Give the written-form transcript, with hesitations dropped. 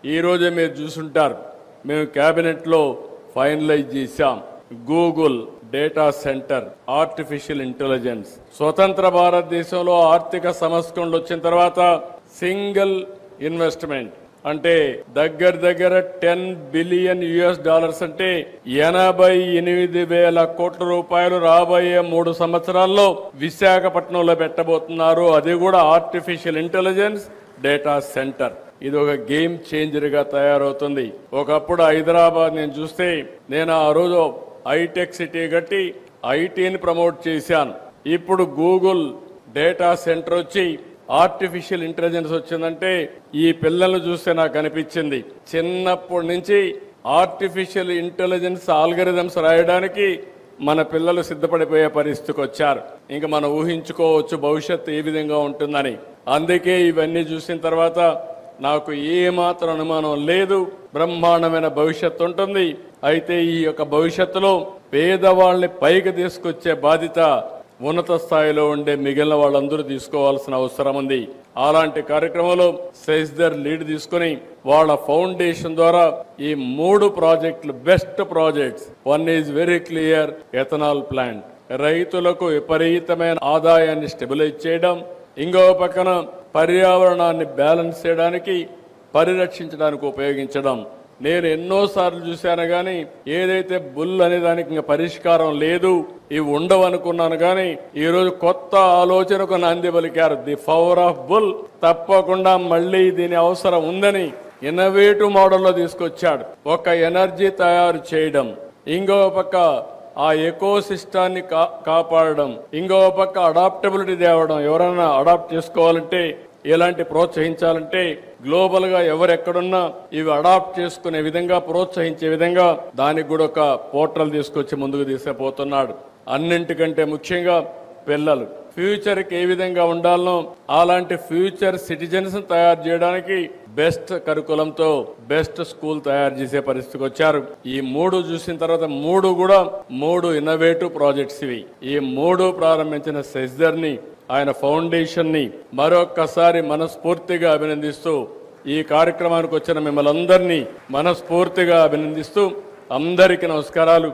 ఈ రోజే మీరు చూసుంటారు, మేము కేబినెట్లో ఫైనలైజ్ చేశాం. Google data centre, artificial intelligence. స్వతంత్ర భారతదేశంలో ఆర్థిక సంస్కరణలు వచ్చిన తర్వాత సింగిల్ ఇన్వెస్ట్మెంట్ అంటే దగ్గర 10 బిలియన్ US అంటే 88,000 కోట్ల రూపాయలు రాబోయే 3 సంవత్సరాల్లో విశాఖపట్నంలో పెట్టబోతున్నారు. అది కూడా ఆర్టిఫిషియల్ ఇంటెలిజెన్స్ డేటా సెంటర్. ఇది ఒక గేమ్ చేంజర్ గా తయారవుతుంది. ఒకప్పుడు హైదరాబాద్ నేను చూస్తే, నేను ఆ రోజు హైటెక్ సిటీ కట్టి ఐటీని ప్రమోట్ చేశాను. ఇప్పుడు గూగుల్ డేటా సెంటర్ వచ్చి ఆర్టిఫిషియల్ ఇంటెలిజెన్స్ వచ్చిందంటే ఈ పిల్లలను చూస్తే నాకు అనిపించింది, చిన్నప్పటి నుంచి ఆర్టిఫిషియల్ ఇంటెలిజెన్స్ ఆల్గరిథమ్స్ రాయడానికి మన పిల్లలు సిద్ధపడిపోయే పరిస్థితికి వచ్చారు. ఇంకా మనం ఊహించుకోవచ్చు భవిష్యత్తు ఏ విధంగా ఉంటుందని. అందుకే ఇవన్నీ చూసిన తర్వాత నాకు ఏమాత్రం అనుమానం లేదు, బ్రహ్మాండమైన భవిష్యత్తు ఉంటుంది. అయితే ఈ యొక్క భవిష్యత్తులో పేదవాళ్ళని పైకి తీసుకొచ్చే బాధ్యత ఉన్నత స్థాయిలో ఉండే మిగిలిన వాళ్ళందరూ తీసుకోవాల్సిన అవసరం ఉంది. అలాంటి కార్యక్రమంలో సెస్దర్ లీడ్ తీసుకుని వాళ్ళ ఫౌండేషన్ ద్వారా ఈ 3 ప్రాజెక్టులు best projects. One is very clear, ethanol plant, రైతులకు విపరీతమైన ఆదాయాన్ని స్టెబిలైజ్ చేయడం. ఇంకో పక్కన పర్యావరణాన్ని బ్యాలెన్స్ చేయడానికి, పరిరక్షించడానికి ఉపయోగించడం. నేను ఎన్నోసార్లు చూశాను కానీ ఏదైతే బుల్ అనే దానికి ఇంకా పరిష్కారం లేదు, ఇవి ఉండవు అనుకున్నాను. కానీ ఈరోజు కొత్త ఆలోచనకు నాంది పలికారు. The power of bull. తప్పకుండా మళ్ళీ దీని అవసరం ఉందని ఇన్నోవేటివ్ మోడల్లో తీసుకొచ్చాడు. ఒక ఎనర్జీ తయారు చేయడం, ఇంకో పక్క ఆ ఎకో సిస్టాన్ని కాపాడడం, ఇంకో పక్క అడాప్టబిలిటీ తేవడం. ఎవరైనా అడాప్ట్ చేసుకోవాలంటే, ఎలాంటి ప్రోత్సహించాలంటే గ్లోబల్ గా ఎవరెక్కడున్నా ఇవి అడాప్ట్ చేసుకునే విధంగా, ప్రోత్సహించే విధంగా దానికి కూడా ఒక పోర్టల్ తీసుకొచ్చి ముందుకు తీసుకుపోతున్నాడు. అన్నింటికంటే ముఖ్యంగా పిల్లలు ఫ్యూచర్కి ఏ విధంగా ఉండాలనో అలాంటి ఫ్యూచర్ సిటిజన్స్ తయారు చేయడానికి బెస్ట్ కరికులంతో బెస్ట్ స్కూల్ తయారు చేసే పరిస్థితికి వచ్చారు. ఈ 3 చూసిన తర్వాత 3 కూడా 3 ఇన్నోవేటివ్ ప్రాజెక్ట్స్ ఇవి. ఈ 3 ప్రారంభించిన సెస్దర్ని, ఆయన ఫౌండేషన్ ని మరొక్కసారి మనస్ఫూర్తిగా అభినందిస్తూ, ఈ కార్యక్రమానికి వచ్చిన మిమ్మల్ని అందరినీ మనస్ఫూర్తిగా అభినందిస్తూ, అందరికీ నమస్కారాలు.